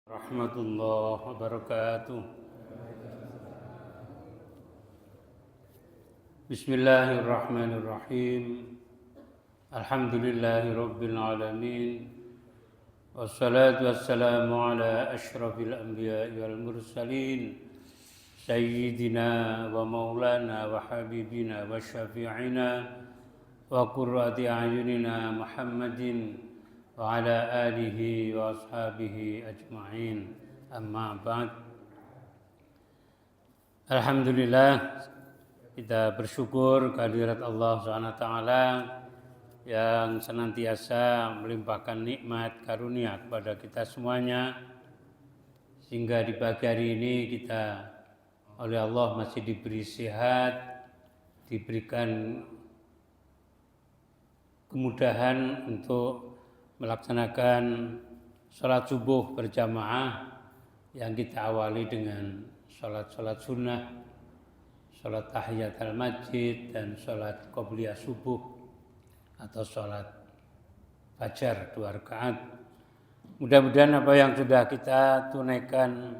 Rahmatullah wabarakatuh. Bismillahirrahmanirrahim. Alhamdulillahi rabbil alamin. Wassalatu wassalamu ala asyrafil anbiya'i wal mursalin Sayyidina wa maulana wa habibina wa syafi'ina wa qurrati a'yunina Muhammadin wa ala alihi wa ashabihi ajma'in. Amma ba'd. Alhamdulillah, kita bersyukur kehadirat Allah SWT yang senantiasa melimpahkan nikmat karunia kepada kita semuanya, sehingga di pagi hari ini kita oleh Allah masih diberi sehat, diberikan kemudahan untuk melaksanakan sholat subuh berjamaah yang kita awali dengan sholat sunnah, sholat tahiyatul masjid, dan sholat qobliyah subuh atau sholat fajar 2 rakaat. Mudah-mudahan apa yang sudah kita tunaikan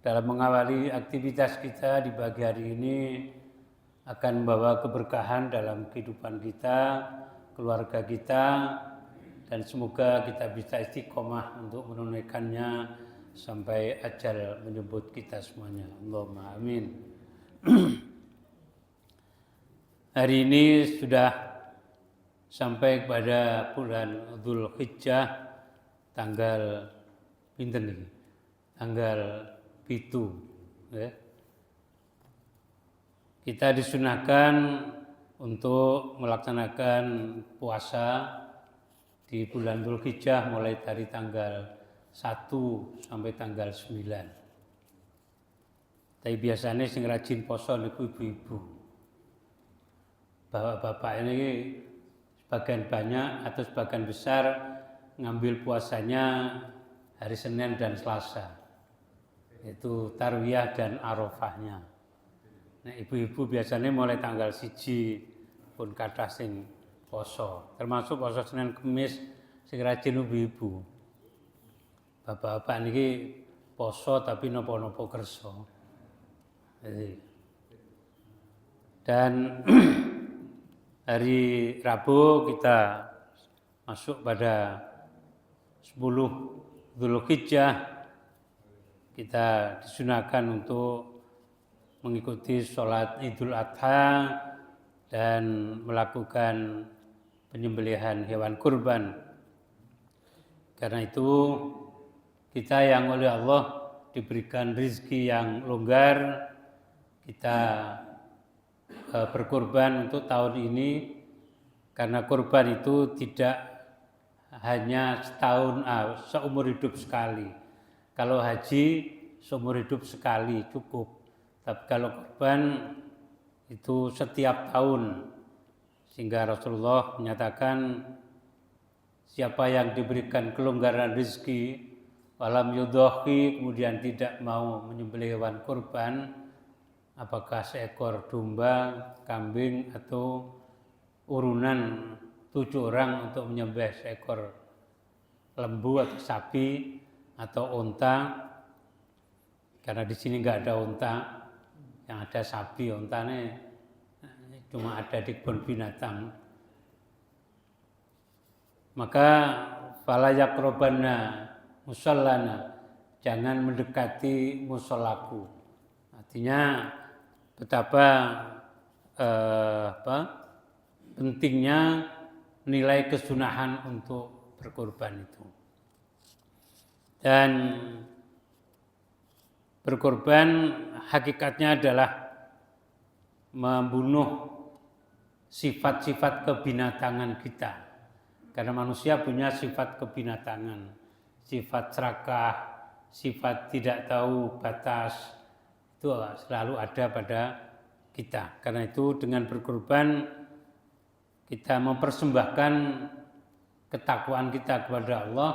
dalam mengawali aktivitas kita di pagi hari ini akan membawa keberkahan dalam kehidupan kita, keluarga kita, dan semoga kita bisa istiqomah untuk menunaikannya sampai ajal menjemput kita semuanya. Allahumma amin. Hari ini sudah sampai pada bulan Dzulhijjah, tanggal pinten iki? Tanggal 7, ya. Kita disunahkan untuk melaksanakan puasa di bulan Dzulhijjah mulai dari tanggal 1 sampai tanggal 9. Tapi biasanya sing rajin poso niku ibu-ibu. Bapak-bapak ini sebagian banyak atau sebagian besar ngambil puasanya hari Senin dan Selasa. Itu Tarwiyah dan Arafahnya. Nah, ibu-ibu biasanya mulai tanggal 1 pun kathah sing poso, termasuk poso Senin Kamis sing rajin ibu-ibu. Bapak-bapak niki poso tapi napa-napa kersa. Dan hari Rabu kita masuk pada 10 Dzulhijjah. Kita disunahkan untuk mengikuti sholat Idul Adha dan melakukan penyembelihan hewan kurban. Karena itu kita yang oleh Allah diberikan rezeki yang longgar, kita berkurban untuk tahun ini, karena kurban itu tidak hanya setahun, seumur hidup sekali. Kalau haji seumur hidup sekali cukup, tapi kalau kurban itu setiap tahun. Sehingga Rasulullah menyatakan siapa yang diberikan kelonggaran rezeki walam yudhahi, kemudian tidak mau menyembelih hewan kurban, apakah seekor domba, kambing, atau urunan 7 orang untuk menyembelih seekor lembu atau sapi atau unta, karena di sini nggak ada unta, yang ada sapi, untanya cuma ada di kebun binatang. Maka fala yaqrabanna musallana, jangan mendekati musolaku. Artinya betapa pentingnya nilai kesunahan untuk berkorban itu. Dan berkorban hakikatnya adalah membunuh sifat-sifat kebinatangan kita. Karena manusia punya sifat kebinatangan, sifat serakah, sifat tidak tahu batas, itu selalu ada pada kita. Karena itu dengan berkorban kita mempersembahkan ketakwaan kita kepada Allah,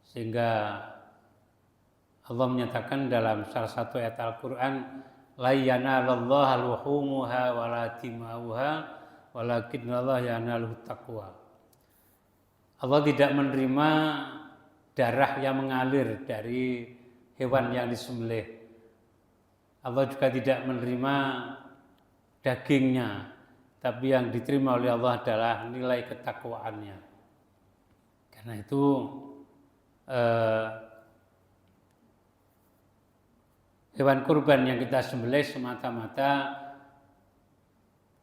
sehingga Allah menyatakan dalam salah satu ayat Al-Quran, la yanalallaha luhumuha wala dima'uha walakinnallaha yanaluhu taqwa. Allah tidak menerima darah yang mengalir dari hewan yang disembelih. Allah juga tidak menerima dagingnya, tapi yang diterima oleh Allah adalah nilai ketakwaannya. Karena itu hewan kurban yang kita sembelih semata-mata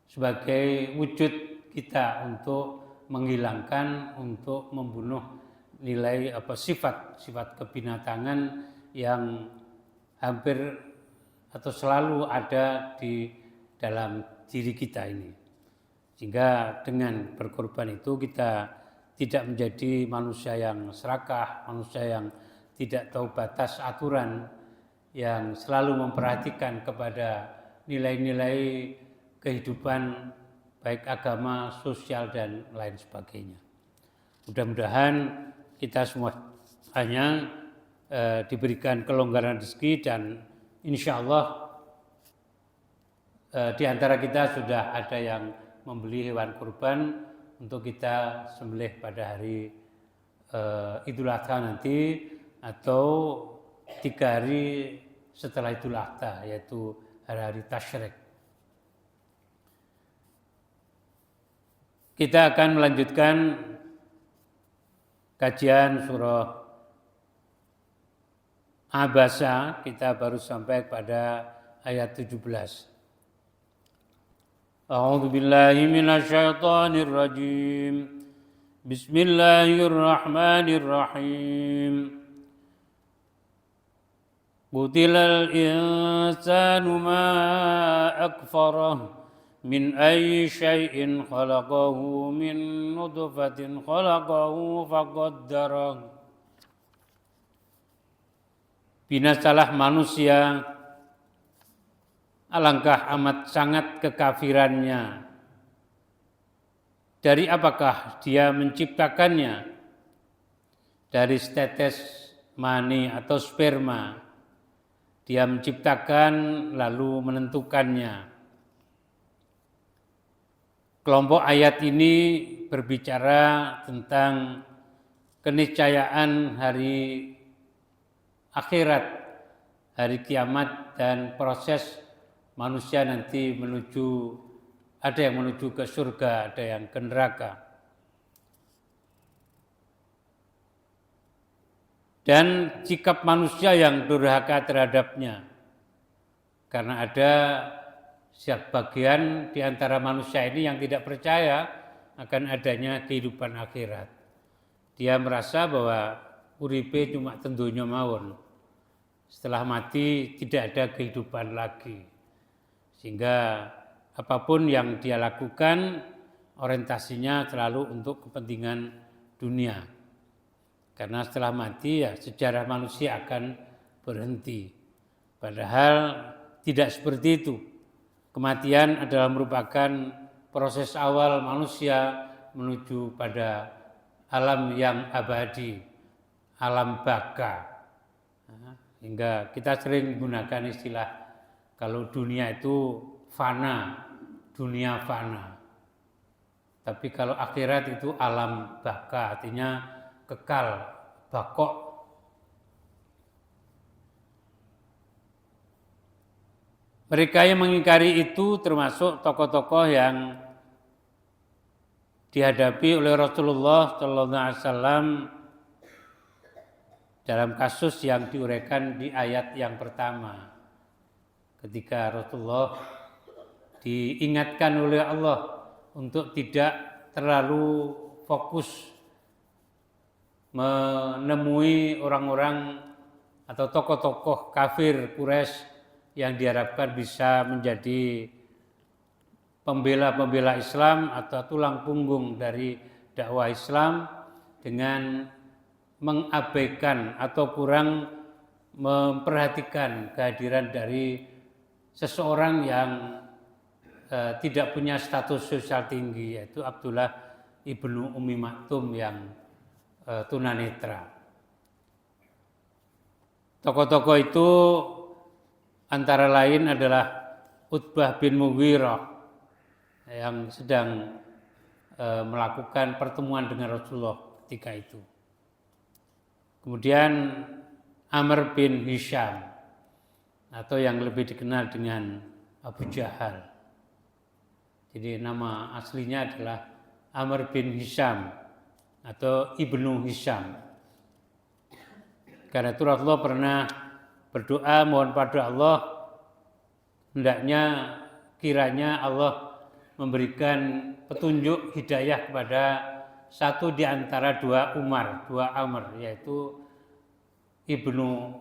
sebagai wujud kita untuk menghilangkan, untuk membunuh nilai sifat kebinatangan yang hampir atau selalu ada di dalam diri kita ini. Sehingga dengan berkorban itu kita tidak menjadi manusia yang serakah, manusia yang tidak tahu batas aturan, yang selalu memperhatikan kepada nilai-nilai kehidupan baik agama, sosial, dan lain sebagainya. Mudah-mudahan kita semua hanya diberikan kelonggaran rezeki dan insya Allah di antara kita sudah ada yang membeli hewan kurban untuk kita sembelih pada hari Idul Adha nanti atau 3 hari setelah Idul Adha, yaitu hari-hari tasyrik. Kita akan melanjutkan kajian surah Abasa. Kita baru sampai pada ayat 17. A'udzu billahi minasyaitonir rajim. Bismillahirrahmanirrahim. Qutilal insanu ma akfarah min ayyi syai'in khalaqahu min nutfatin khalaqahu faqaddarah. Binasalah manusia, alangkah amat sangat kekafirannya. Dari apakah dia menciptakannya? Dari setetes mani atau sperma. Dia menciptakan lalu menentukannya. Kelompok ayat ini berbicara tentang keniscayaan hari akhirat, hari kiamat, dan proses manusia nanti ada yang menuju ke surga, ada yang ke neraka. Dan sikap manusia yang durhaka terhadapnya. Karena ada sebagian di antara manusia ini yang tidak percaya akan adanya kehidupan akhirat. Dia merasa bahwa uripe cuma tentunya mawon. Setelah mati tidak ada kehidupan lagi. Sehingga apapun yang dia lakukan orientasinya selalu untuk kepentingan dunia. Karena setelah mati ya sejarah manusia akan berhenti. Padahal tidak seperti itu. Kematian adalah merupakan proses awal manusia menuju pada alam yang abadi, alam baka. Hingga kita sering menggunakan istilah kalau dunia itu fana, dunia fana. Tapi kalau akhirat itu alam baka, artinya kekal, bakok. Mereka yang mengingkari itu termasuk tokoh-tokoh yang dihadapi oleh Rasulullah SAW dalam kasus yang diuraikan di ayat yang pertama. Ketika Rasulullah diingatkan oleh Allah untuk tidak terlalu fokus menemui orang-orang atau tokoh-tokoh kafir Quraisy yang diharapkan bisa menjadi pembela-pembela Islam atau tulang punggung dari dakwah Islam dengan mengabaikan atau kurang memperhatikan kehadiran dari seseorang yang tidak punya status sosial tinggi, yaitu Abdullah ibnu Ummi Maktum yang tunanetra. Tokoh-tokoh itu antara lain adalah Utbah bin Mughirah yang sedang melakukan pertemuan dengan Rasulullah ketika itu. Kemudian Amr bin Hisham atau yang lebih dikenal dengan Abu Jahal. Jadi nama aslinya adalah Amr bin Hisham atau Ibnu Hisham. Karena itu Rasulullah pernah berdoa mohon pada Allah, hendaknya kiranya Allah memberikan petunjuk hidayah kepada satu di antara dua Amr, yaitu Ibnu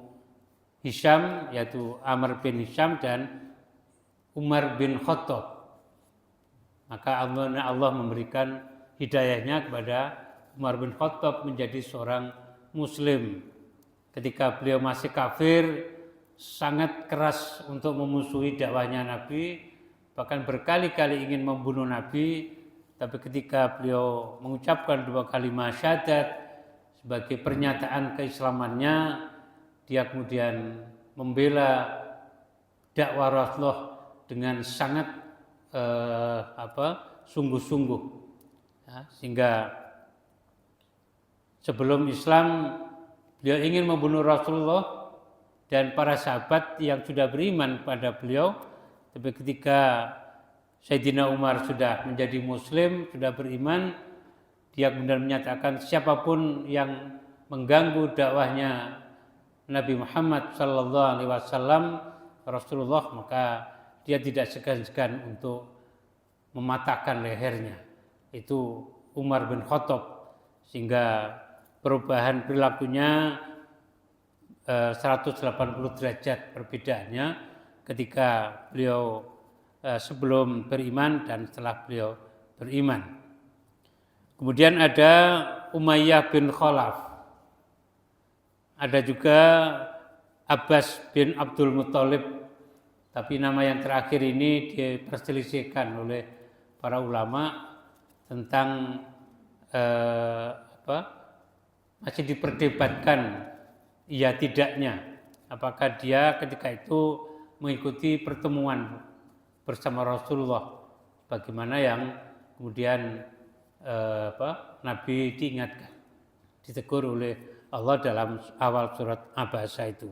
Hisham, yaitu Amr bin Hisham dan Umar bin Khattab. Maka Allah memberikan hidayahnya kepada Umar bin Khattab menjadi seorang Muslim. Ketika beliau masih kafir, sangat keras untuk memusuhi dakwahnya Nabi, bahkan berkali-kali ingin membunuh Nabi. Tapi ketika beliau mengucapkan 2 kalimat syahadat sebagai pernyataan keislamannya, dia kemudian membela dakwah Rasulullah dengan sangat sungguh-sungguh. Ya, sehingga sebelum Islam beliau ingin membunuh Rasulullah dan para sahabat yang sudah beriman pada beliau, tapi ketika Sayyidina Umar sudah menjadi Muslim, sudah beriman, dia kemudian menyatakan siapapun yang mengganggu dakwahnya Nabi Muhammad SAW, Rasulullah, maka dia tidak segan-segan untuk mematahkan lehernya. Itu Umar bin Khattab, sehingga perubahan perilakunya 180 derajat perbedaannya ketika beliau sebelum beriman dan setelah beliau beriman. Kemudian ada Umayyah bin Khalaf. Ada juga Abbas bin Abdul Muthalib. Tapi nama yang terakhir ini diperselisihkan oleh para ulama tentang masih diperdebatkan iya tidaknya. Apakah dia ketika itu mengikuti pertemuan bersama Rasulullah, bagaimana yang kemudian Nabi diingatkan, ditegur oleh Allah dalam awal surat Abasa itu.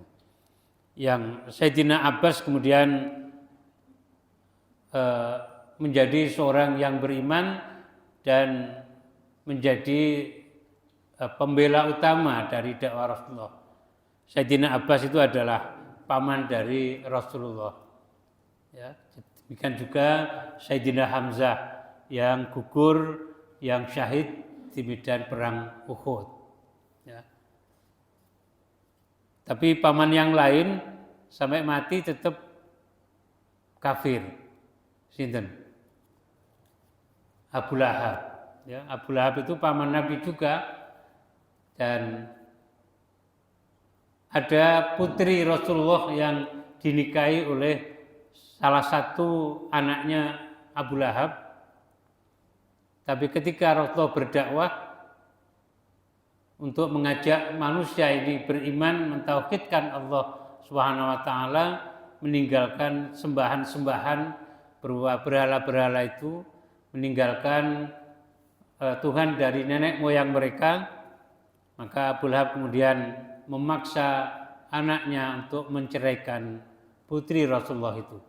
Yang Sayyidina Abbas kemudian menjadi seorang yang beriman dan menjadi pembela utama dari dakwah Rasulullah. Sayyidina Abbas itu adalah paman dari Rasulullah. Ya, demikian juga Sayyidina Hamzah yang gugur, yang syahid di medan perang Uhud. Ya. Tapi paman yang lain sampai mati tetap kafir. Sinten? Abu Lahab. Ya, Abu Lahab itu paman Nabi juga, dan ada putri Rasulullah yang dinikahi oleh salah satu anaknya Abu Lahab. Tapi ketika Rasulullah berdakwah untuk mengajak manusia ini beriman, mentauhidkan Allah Subhanahu wa taala, meninggalkan sembahan-sembahan berhala-berhala itu, meninggalkan Tuhan dari nenek moyang mereka, maka Abu Lahab kemudian memaksa anaknya untuk menceraikan putri Rasulullah itu.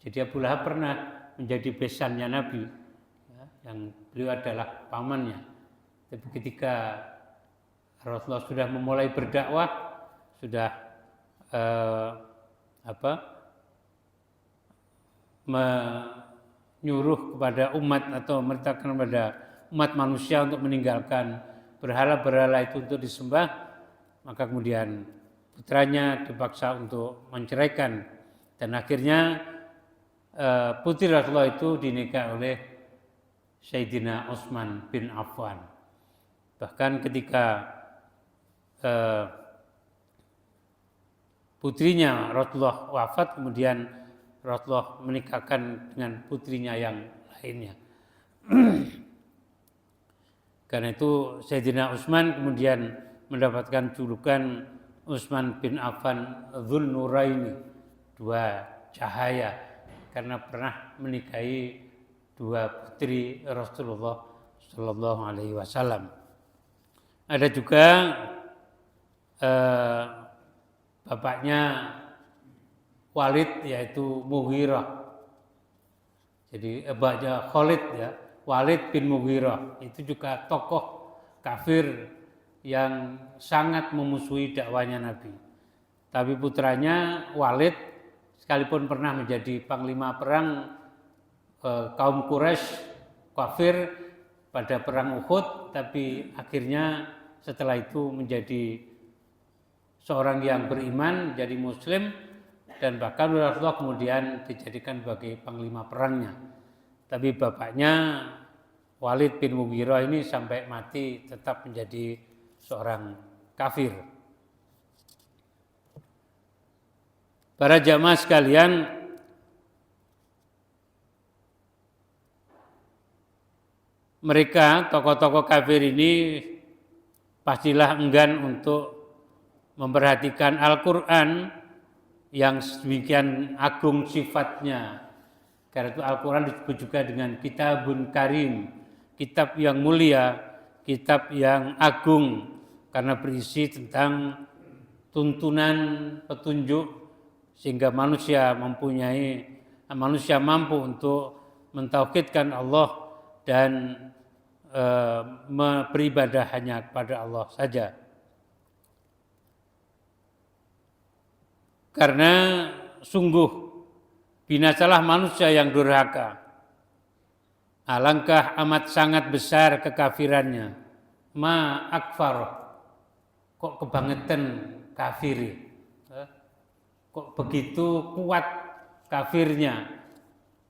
Jadi Abu Lahab pernah menjadi besannya Nabi, ya, yang beliau adalah pamannya. Tapi ketika Rasulullah sudah memulai berdakwah, sudah menyuruh kepada umat atau memerintahkan kepada umat manusia untuk meninggalkan berhala-berhala itu untuk disembah, maka kemudian putranya dipaksa untuk menceraikan, dan akhirnya putri Rasulullah itu dinikah oleh Sayyidina Utsman bin Affan. Bahkan ketika putrinya Rasulullah wafat, kemudian Rasulullah menikahkan dengan putrinya yang lainnya. Karena itu Sayyidina Utsman kemudian mendapatkan julukan Utsman bin Affan Dzul Nuraini, 2 cahaya, karena pernah menikahi 2 putri Rasulullah Shallallahu Alaihi Wasallam. Ada juga bapaknya Walid yaitu Mughirah. Jadi bapaknya Khalid ya, Walid bin Mughirah itu juga tokoh kafir yang sangat memusuhi dakwanya Nabi. Tapi putranya Walid sekalipun pernah menjadi panglima perang kaum Quraisy kafir pada perang Uhud, tapi akhirnya setelah itu menjadi seorang yang beriman, jadi muslim, dan bahkan Rasulullah kemudian dijadikan sebagai panglima perangnya. Tapi bapaknya Walid bin Mughirah ini sampai mati tetap menjadi seorang kafir. Para jamaah sekalian, mereka tokoh-tokoh kafir ini pastilah enggan untuk memperhatikan Al-Quran yang sedemikian agung sifatnya. Karena itu Al-Quran disebut juga dengan Kitabun Karim, kitab yang mulia, kitab yang agung, karena berisi tentang tuntunan petunjuk sehingga manusia mampu untuk mentauhidkan Allah dan beribadah hanya kepada Allah saja. Karena sungguh binasalah manusia yang durhaka. Alangkah amat sangat besar kekafirannya. Ma akfar, kok kebangetan kafir. Kok begitu kuat kafirnya.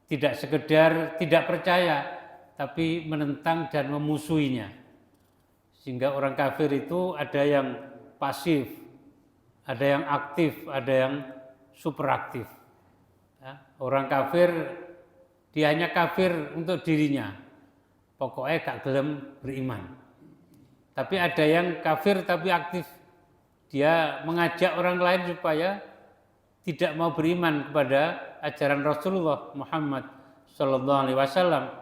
Tidak sekedar tidak percaya, tapi menentang dan memusuhinya. Sehingga orang kafir itu ada yang pasif, ada yang aktif, ada yang superaktif. Ya, orang kafir, dia hanya kafir untuk dirinya. Pokoknya gak gelem beriman. Tapi ada yang kafir tapi aktif. Dia mengajak orang lain supaya tidak mau beriman kepada ajaran Rasulullah Muhammad SAW.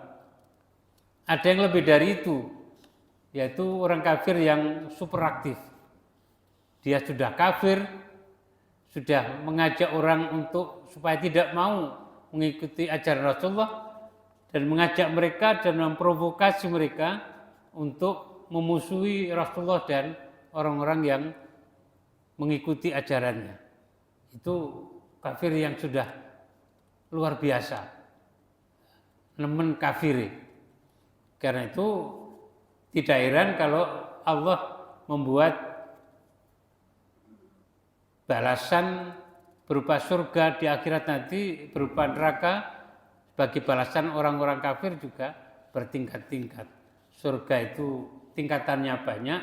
Ada yang lebih dari itu, yaitu orang kafir yang superaktif. Dia sudah kafir, sudah mengajak orang untuk supaya tidak mau mengikuti ajaran Rasulullah dan mengajak mereka dan memprovokasi mereka untuk memusuhi Rasulullah dan orang-orang yang mengikuti ajarannya. Itu kafir yang sudah luar biasa, nemen kafir. Karena itu tidak heran kalau Allah membuat balasan berupa surga di akhirat nanti, berupa neraka bagi balasan orang-orang kafir juga bertingkat-tingkat. Surga itu tingkatannya banyak,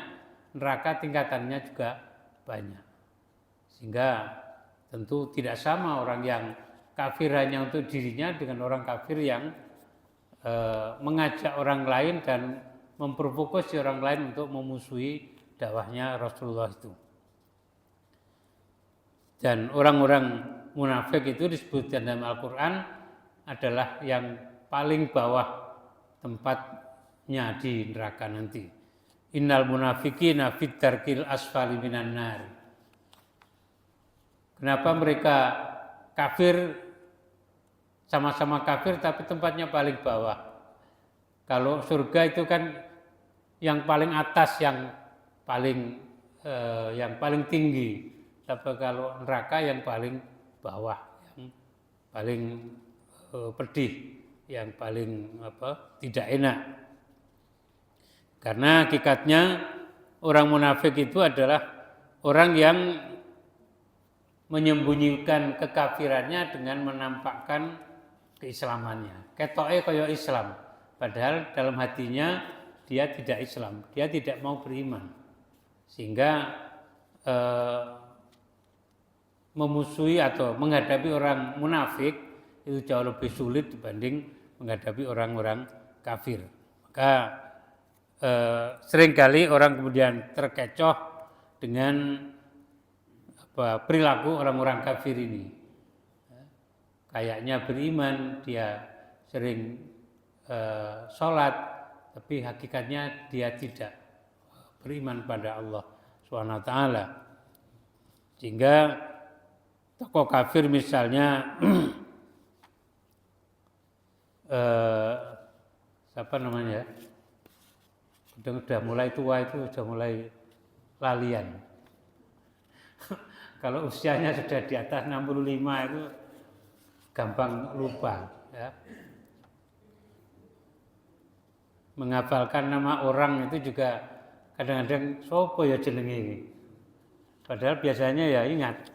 neraka tingkatannya juga banyak. Sehingga tentu tidak sama orang yang kafir hanya untuk dirinya dengan orang kafir yang mengajak orang lain dan memprovokasi orang lain untuk memusuhi dakwahnya Rasulullah itu. Dan orang-orang munafik itu disebutkan dalam Al-Quran adalah yang paling bawah tempatnya di neraka nanti. Innal munafiqina fid darkil asfali minan nar. Kenapa mereka kafir, sama-sama kafir tapi tempatnya paling bawah? Kalau surga itu kan yang paling atas, yang paling tinggi. Tapi kalau neraka yang paling bawah, yang paling pedih, yang paling tidak enak. Karena hakikatnya orang munafik itu adalah orang yang menyembunyikan kekafirannya dengan menampakkan keislamannya. Ketoke kaya Islam, padahal dalam hatinya dia tidak Islam, dia tidak mau beriman. Sehingga memusuhi atau menghadapi orang munafik itu jauh lebih sulit dibanding menghadapi orang-orang kafir. Maka seringkali orang kemudian terkecoh dengan perilaku orang-orang kafir ini. Kayaknya beriman, dia sering sholat, tapi hakikatnya dia tidak beriman pada Allah SWT. Sehingga tokoh kafir misalnya siapa namanya? Udah mulai tua itu sudah mulai lalian. Kalau usianya sudah di atas 65 itu gampang lupa, ya. Menghafalkan nama orang itu juga kadang-kadang sopo ya jenenge ini. Padahal biasanya ya ingat.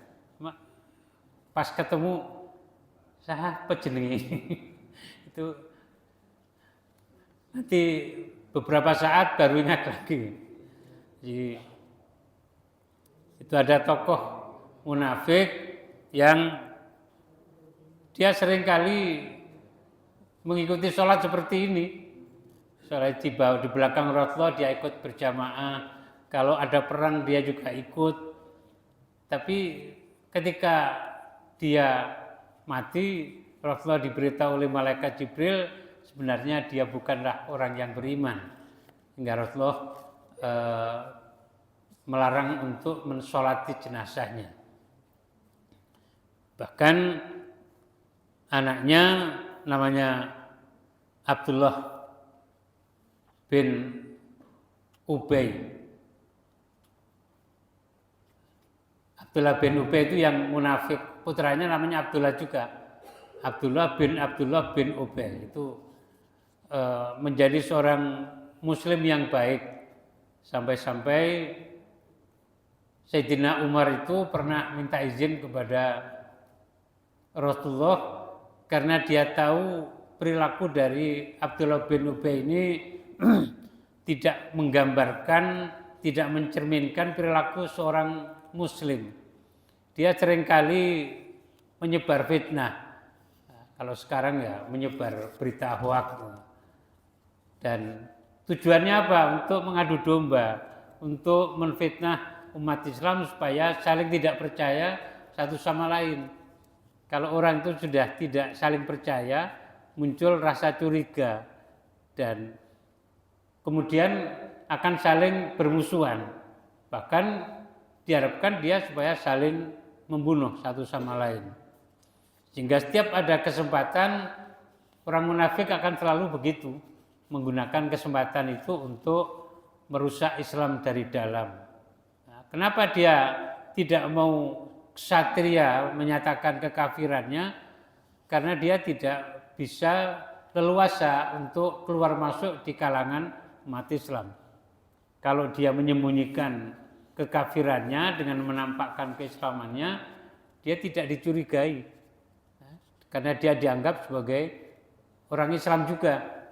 Pas ketemu siapa jenenge ini. Itu nanti beberapa saat baru ingat lagi. Jadi, itu ada tokoh munafik yang dia seringkali mengikuti sholat seperti ini. Sholat di belakang Rasulullah dia ikut berjamaah. Kalau ada perang dia juga ikut. Tapi ketika dia mati, Rasulullah diberitahu oleh malaikat Jibril sebenarnya dia bukanlah orang yang beriman. Hingga Rasulullah melarang untuk mensolati jenazahnya. Bahkan anaknya namanya Abdullah bin Ubay. Abdullah bin Ubay itu yang munafik, putranya namanya Abdullah juga. Abdullah bin Ubay itu menjadi seorang muslim yang baik. Sampai-sampai Sayyidina Umar itu pernah minta izin kepada Rasulullah karena dia tahu perilaku dari Abdullah bin Ubay ini tidak menggambarkan, tidak mencerminkan perilaku seorang muslim. Dia seringkali menyebar fitnah. Kalau sekarang ya menyebar berita hoaks. Dan tujuannya apa? Untuk mengadu domba, untuk menfitnah umat Islam supaya saling tidak percaya satu sama lain. Kalau orang itu sudah tidak saling percaya, muncul rasa curiga dan kemudian akan saling bermusuhan. Bahkan diharapkan dia supaya saling membunuh satu sama lain. Sehingga setiap ada kesempatan, orang munafik akan selalu begitu, menggunakan kesempatan itu untuk merusak Islam dari dalam. Nah, kenapa dia tidak mau ksatria menyatakan kekafirannya? Karena dia tidak bisa leluasa untuk keluar masuk di kalangan umat Islam. Kalau dia menyembunyikan kekafirannya dengan menampakkan keislamannya, dia tidak dicurigai. Karena dia dianggap sebagai orang Islam juga.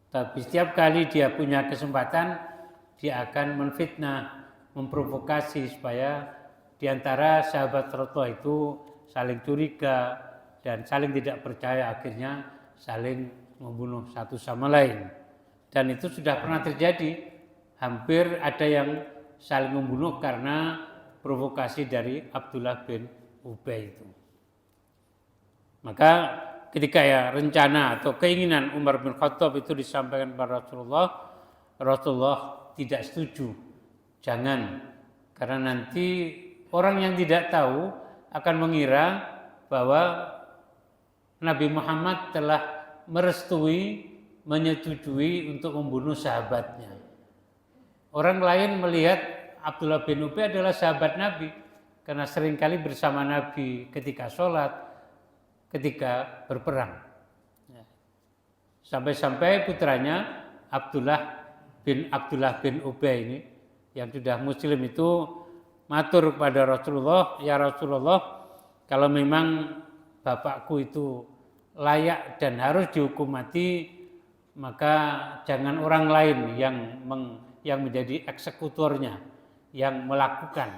Tapi setiap kali dia punya kesempatan, dia akan menfitnah, memprovokasi supaya di antara sahabat Rasulullah itu saling curiga dan saling tidak percaya, akhirnya saling membunuh satu sama lain. Dan itu sudah pernah terjadi, hampir ada yang saling membunuh karena provokasi dari Abdullah bin Ubay itu. Maka ketika ya rencana atau keinginan Umar bin Khattab itu disampaikan kepada Rasulullah, Rasulullah tidak setuju. Jangan, karena nanti orang yang tidak tahu akan mengira bahwa Nabi Muhammad telah merestui, menyetujui untuk membunuh sahabatnya. Orang lain melihat Abdullah bin Ubay adalah sahabat Nabi karena seringkali bersama Nabi ketika sholat, ketika berperang. Sampai-sampai putranya Abdullah bin Ubay ini yang sudah muslim itu matur kepada Rasulullah, ya Rasulullah, kalau memang bapakku itu layak dan harus dihukum mati, maka jangan orang lain yang menjadi eksekutornya, yang melakukan,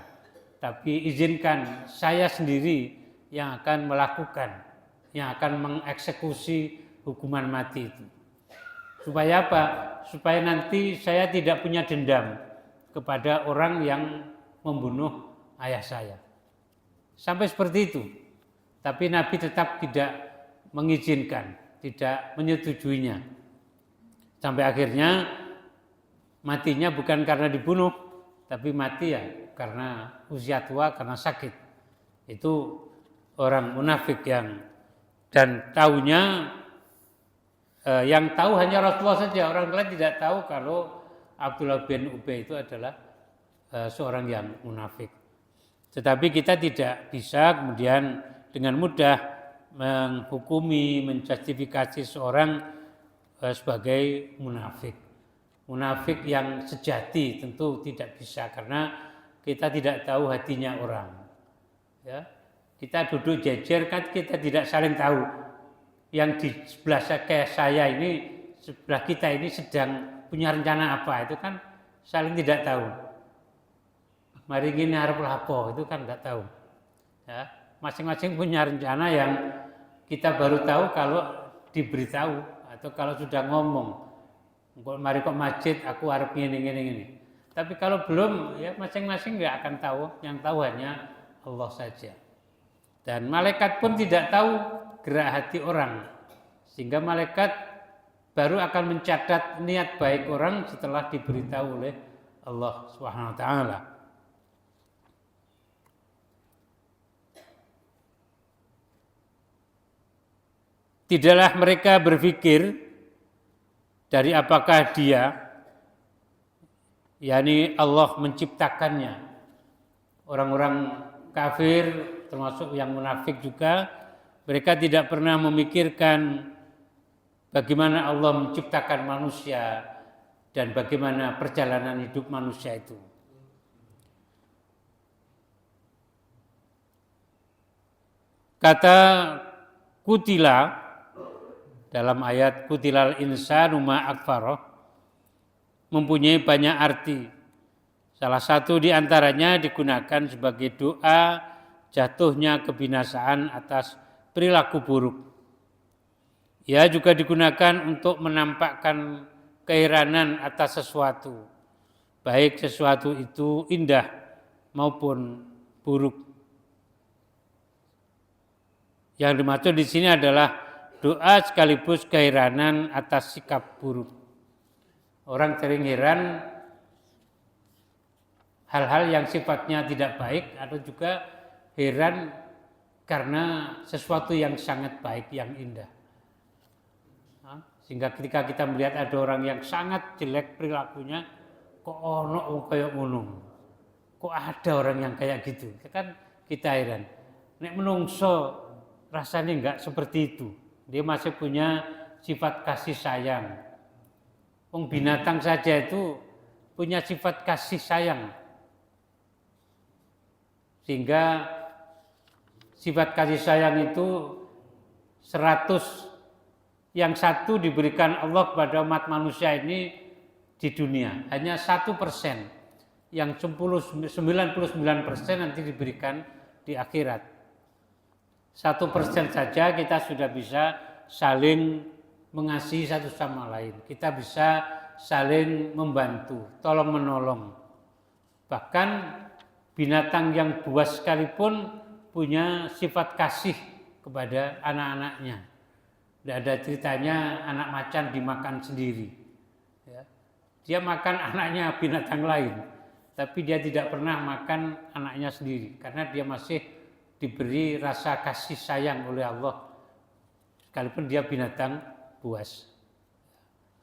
tapi izinkan saya sendiri yang akan melakukan, yang akan mengeksekusi hukuman mati itu. Supaya apa? Supaya nanti saya tidak punya dendam kepada orang yang membunuh ayah saya. Sampai seperti itu. Tapi Nabi tetap tidak mengizinkan, tidak menyetujuinya. Sampai akhirnya matinya bukan karena dibunuh, tapi mati ya karena usia tua, karena sakit. Itu orang munafik dan taunya yang tahu hanya Rasulullah saja, orang lain tidak tahu kalau Abdullah bin Ubay itu adalah seorang yang munafik. Tetapi kita tidak bisa kemudian dengan mudah menghukumi, menjustifikasi seorang sebagai munafik. Munafik yang sejati tentu tidak bisa karena kita tidak tahu hatinya orang. Ya, kita duduk jejer kan kita tidak saling tahu. Yang di sebelah saya ini, sebelah kita ini sedang punya rencana apa, itu kan saling tidak tahu. Mari gini harap lapo, itu kan tidak tahu. Ya, masing-masing punya rencana yang kita baru tahu kalau diberitahu atau kalau sudah ngomong. Mari kok masjid, aku harap gini. Tapi kalau belum, ya masing-masing nggak akan tahu. Yang tahu hanya Allah saja. Dan malaikat pun tidak tahu gerak hati orang, sehingga malaikat baru akan mencatat niat baik orang setelah diberitahu oleh Allah Subhanahu wa taala. Tidaklah mereka berpikir dari apakah dia, yakni Allah menciptakannya. Orang-orang kafir termasuk yang munafik juga, mereka tidak pernah memikirkan bagaimana Allah menciptakan manusia dan bagaimana perjalanan hidup manusia itu. Kata kutila dalam ayat kutilal insanu ma akfaroh mempunyai banyak arti. Salah satu di antaranya digunakan sebagai doa jatuhnya kebinasaan atas perilaku buruk. Ia juga digunakan untuk menampakkan keheranan atas sesuatu, baik sesuatu itu indah maupun buruk. Yang dimaksud di sini adalah doa sekaligus keheranan atas sikap buruk. Orang sering heran hal-hal yang sifatnya tidak baik atau juga heran karena sesuatu yang sangat baik, yang indah. Sehingga ketika kita melihat ada orang yang sangat jelek perilakunya, kok ono kayak ngono. Kok ada orang yang kayak gitu? Kan kita heran. Nek menungso rasanya enggak seperti itu. Dia masih punya sifat kasih sayang. Binatang saja itu punya sifat kasih sayang. Sehingga sifat kasih sayang itu 100, yang satu diberikan Allah kepada umat manusia ini di dunia. Hanya 1%. Yang 99% nanti diberikan di akhirat. 1% saja kita sudah bisa saling mengasihi satu sama lain. Kita bisa saling membantu, tolong menolong. Bahkan binatang yang buas sekalipun punya sifat kasih kepada anak-anaknya. Tidak ada ceritanya anak macan dimakan sendiri. Ya. Dia makan anaknya binatang lain, tapi dia tidak pernah makan anaknya sendiri karena dia masih diberi rasa kasih sayang oleh Allah sekalipun dia binatang buas.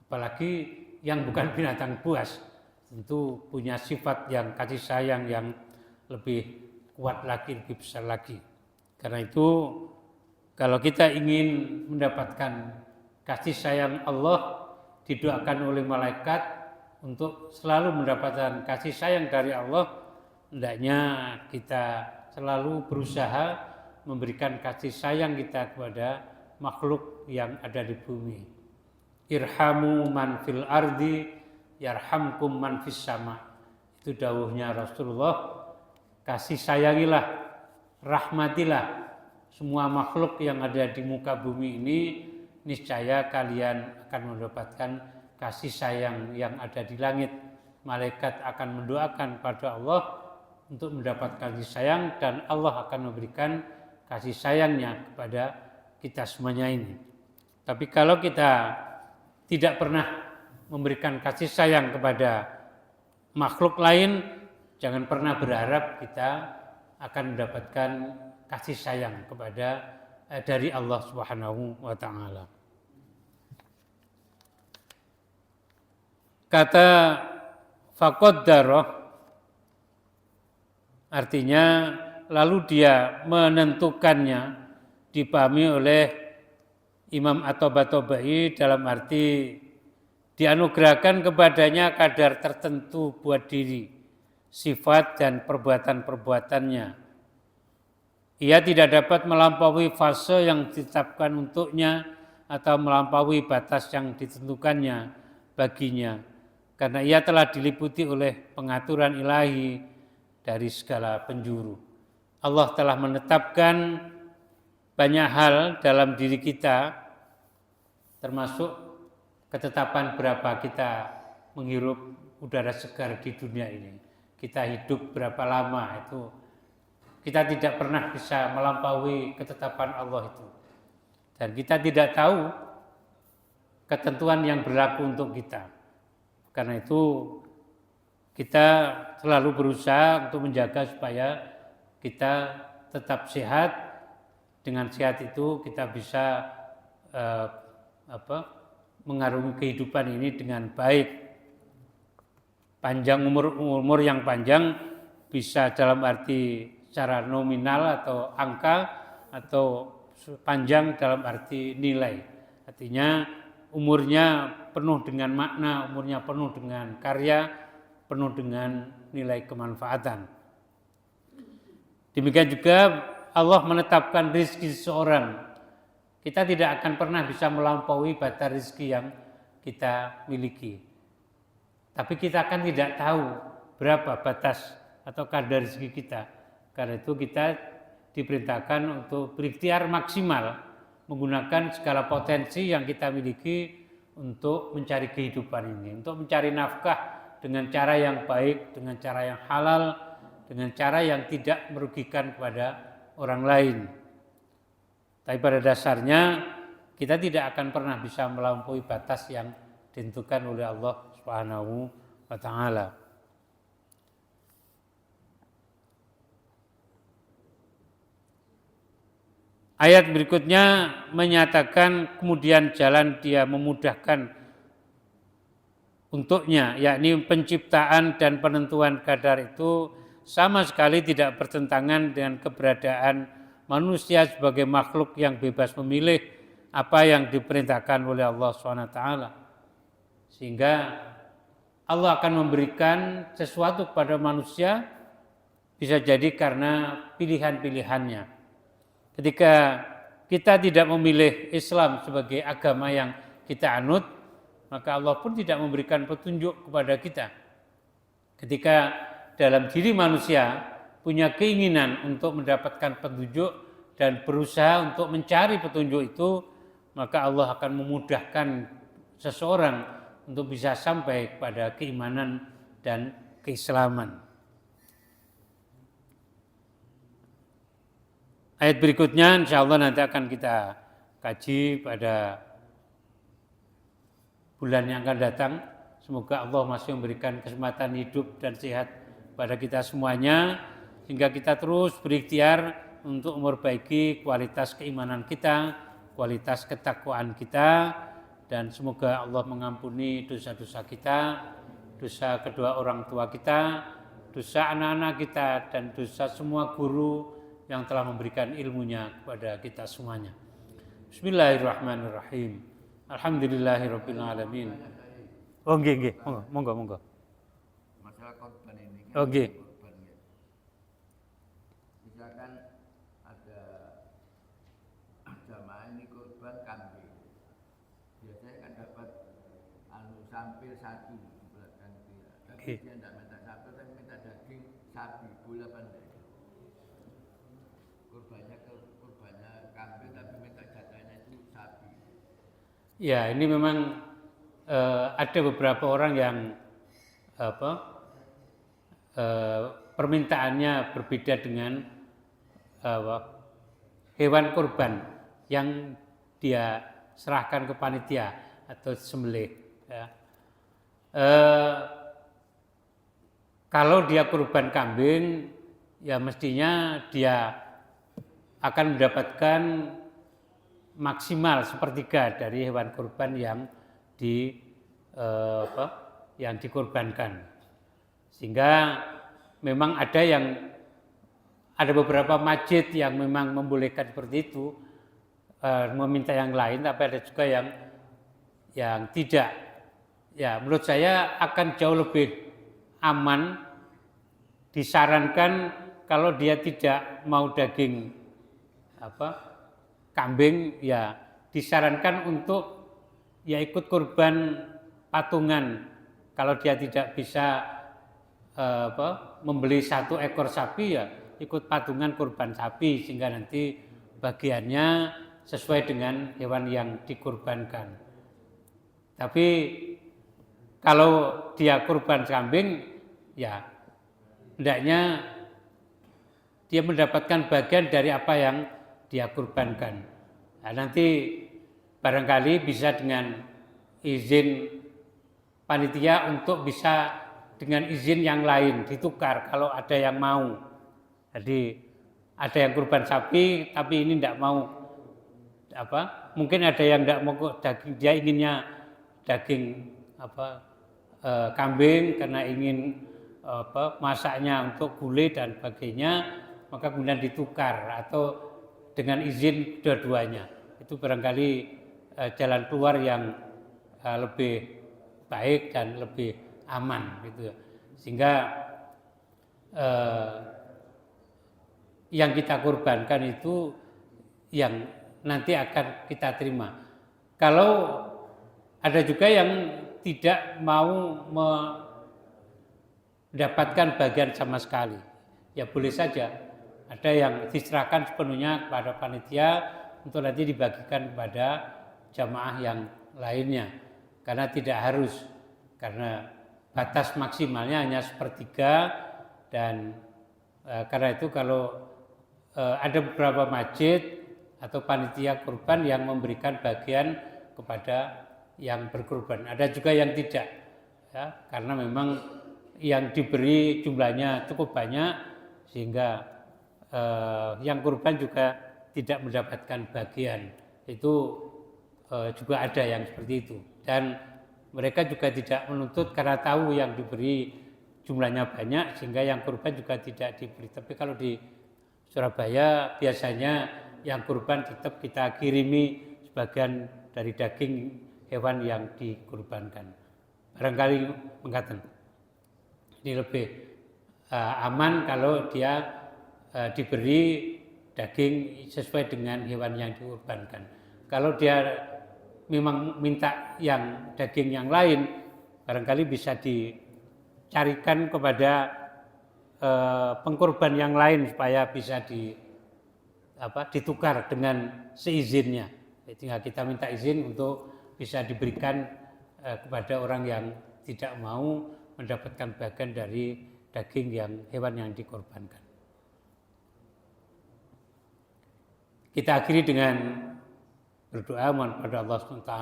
Apalagi yang bukan binatang buas tentu punya sifat yang kasih sayang yang lebih kuat lagi, lebih besar lagi. Karena itu kalau kita ingin mendapatkan kasih sayang Allah, didoakan oleh malaikat untuk selalu mendapatkan kasih sayang dari Allah, hendaknya kita selalu berusaha memberikan kasih sayang kita kepada makhluk yang ada di bumi. Irhamu man fil ardi yarhamkum man fis sama. Itu dawuhnya Rasulullah. Kasih sayangilah, rahmatilah semua makhluk yang ada di muka bumi ini, niscaya kalian akan mendapatkan kasih sayang yang ada di langit. Malaikat akan mendoakan pada Allah untuk mendapatkan kasih sayang dan Allah akan memberikan kasih sayangnya kepada kita semuanya ini. Tapi kalau kita tidak pernah memberikan kasih sayang kepada makhluk lain, jangan pernah berharap kita akan mendapatkan kasih sayang kepada dari Allah Subhanahu wa taala. Kata faqaddara artinya lalu dia menentukannya, dipahami oleh Imam At-Tabatabai dalam arti dianugerahkan kepadanya kadar tertentu buat diri, sifat dan perbuatan-perbuatannya. Ia tidak dapat melampaui fase yang ditetapkan untuknya atau melampaui batas yang ditentukannya baginya, karena ia telah diliputi oleh pengaturan ilahi dari segala penjuru. Allah telah menetapkan banyak hal dalam diri kita, termasuk ketetapan berapa kita menghirup udara segar di dunia ini. Kita hidup berapa lama, itu kita tidak pernah bisa melampaui ketetapan Allah itu. Dan kita tidak tahu ketentuan yang berlaku untuk kita. Karena itu kita selalu berusaha untuk menjaga supaya kita tetap sehat. Dengan sehat itu kita bisa mengarungi kehidupan ini dengan baik. Panjang umur yang panjang bisa dalam arti secara nominal atau angka, atau panjang dalam arti nilai. Artinya umurnya penuh dengan makna, umurnya penuh dengan karya, penuh dengan nilai kemanfaatan. Demikian juga Allah menetapkan rezeki seseorang. Kita tidak akan pernah bisa melampaui batas rezeki yang kita miliki. Tapi kita akan tidak tahu berapa batas atau kadar rezeki kita. Karena itu kita diperintahkan untuk berikhtiar maksimal, menggunakan segala potensi yang kita miliki untuk mencari kehidupan ini, untuk mencari nafkah dengan cara yang baik, dengan cara yang halal, dengan cara yang tidak merugikan kepada orang lain. Tapi pada dasarnya kita tidak akan pernah bisa melampaui batas yang ditentukan oleh Allah Subhanahu wa taala. Ayat berikutnya menyatakan kemudian jalan dia memudahkan untuknya, yakni penciptaan dan penentuan kadar itu sama sekali tidak bertentangan dengan keberadaan manusia sebagai makhluk yang bebas memilih apa yang diperintahkan oleh Allah SWT. Sehingga Allah akan memberikan sesuatu kepada manusia bisa jadi karena pilihan-pilihannya. Ketika kita tidak memilih Islam sebagai agama yang kita anut, maka Allah pun tidak memberikan petunjuk kepada kita. Ketika dalam diri manusia punya keinginan untuk mendapatkan petunjuk dan berusaha untuk mencari petunjuk itu, maka Allah akan memudahkan seseorang untuk bisa sampai kepada keimanan dan keislaman. Ayat berikutnya insya Allah nanti akan kita kaji pada bulan yang akan datang. Semoga Allah masih memberikan kesempatan hidup dan sehat pada kita semuanya, sehingga kita terus berikhtiar untuk memperbaiki kualitas keimanan kita, kualitas ketakwaan kita, dan semoga Allah mengampuni dosa-dosa kita, dosa kedua orang tua kita, dosa anak-anak kita, dan dosa semua guru yang telah memberikan ilmunya kepada kita semuanya. Bismillahirrahmanirrahim. Alhamdulillahirabbil alamin. Oh nggih, monggo. Masalah korban ini kan korban ya. Misalkan ada jamaah ini korban kambing. Biasanya kan dapat sampil sapi dibulatkan dia. Tapi dia tidak minta sampil, tapi minta daging sapi, boleh apa enggak? Kurbannya kambing tapi minta jatahnya itu sapi. Ya, ini memang ada beberapa orang yang permintaannya berbeda dengan hewan kurban yang dia serahkan ke panitia atau sembelih. Ya. kalau dia kurban kambing, ya mestinya dia akan mendapatkan maksimal sepertiga dari hewan kurban yang yang dikurbankan. Sehingga memang ada beberapa masjid yang memang membolehkan seperti itu, meminta yang lain, tapi ada juga yang tidak. Ya, menurut saya akan jauh lebih aman, disarankan kalau dia tidak mau daging kambing, ya disarankan untuk ya ikut kurban patungan. Kalau dia tidak bisa membeli 1 ekor sapi, ya ikut patungan kurban sapi, sehingga nanti bagiannya sesuai dengan hewan yang dikurbankan. Tapi kalau dia kurban kambing, ya hendaknya dia mendapatkan bagian dari apa yang dia kurbankan. Nah, nanti barangkali bisa dengan izin panitia untuk bisa dengan izin yang lain ditukar kalau ada yang mau. Jadi ada yang kurban sapi tapi ini tidak mau mungkin ada yang tidak mau daging, dia inginnya daging kambing karena ingin masaknya untuk gulai dan sebagainya, maka kemudian ditukar atau dengan izin dua-duanya. Itu barangkali jalan keluar yang lebih baik dan lebih aman gitu. Sehingga yang kita kurbankan itu yang nanti akan kita terima. Kalau ada juga yang tidak mau mendapatkan bagian sama sekali, ya boleh saja. Ada yang diserahkan sepenuhnya kepada panitia untuk nanti dibagikan kepada jamaah yang lainnya. Karena tidak harus, karena batas maksimalnya hanya sepertiga, dan karena itu kalau ada beberapa masjid atau panitia kurban yang memberikan bagian kepada yang berkurban. Ada juga yang tidak, ya, karena memang yang diberi jumlahnya cukup banyak sehingga yang kurban juga tidak mendapatkan bagian. Itu juga ada yang seperti itu. Dan mereka juga tidak menuntut karena tahu yang diberi jumlahnya banyak sehingga yang kurban juga tidak diberi. Tapi kalau di Surabaya biasanya yang kurban tetap kita kirimi sebagian dari daging hewan yang dikurbankan. Barangkali mengatakan ini lebih aman kalau dia diberi daging sesuai dengan hewan yang dikurbankan. Kalau dia memang minta yang daging yang lain, barangkali bisa dicarikan kepada pengkurban yang lain supaya bisa ditukar dengan seizinnya. Tinggal kita minta izin untuk bisa diberikan kepada orang yang tidak mau mendapatkan bagian dari daging yang hewan yang dikorbankan. Kita akhiri dengan berdoa mohon kepada Allah SWT.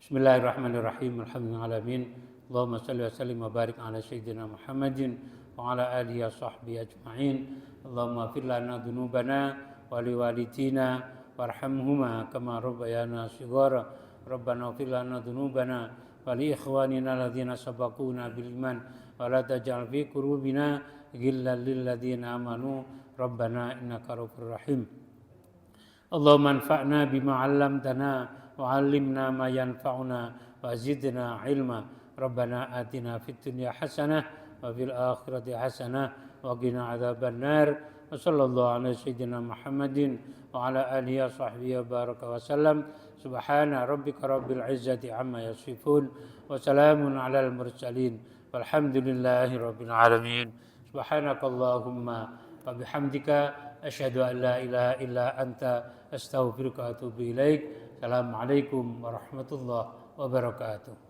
Bismillahirrahmanirrahim. Alhamdulillahirrahmanirrahim. Allahumma salli wa sallim wa barik ala sayyidina Muhammadin wa ala alihi wa sahbihi ajma'in. Allahumma fir lana dhunubana wa liwalidina warhamhuma kama rabbayana shighara. Rabbana fir lana dhunubana wa li ikhwanina alladhina sabaquna bil iman wa la taj'al fi qulubina ghillan lil ladzina amanu. Rabbana innaka ra'ufur rahim. Allahumma anfa'na bima 'allamtana wa 'allimna ma yanfa'una wa zidna 'ilma. Rabbana atina fid dunya hasanah wa fil akhirati hasanah wa qina adzabannar. Wa sallallahu ala sayyidina Muhammadin wa ala alihi wa sahbihi wa baraka wa sallam. Subhana rabbika rabbil izzati amma yasifun wa salamun alal mursalin walhamdulillahi rabbil alamin. Subhanakallahumma wa bihamdika asyhadu an la ilaha illa anta astaghfiruka wa atubu ilaik. Assalamualaikum warahmatullahi wabarakatuh.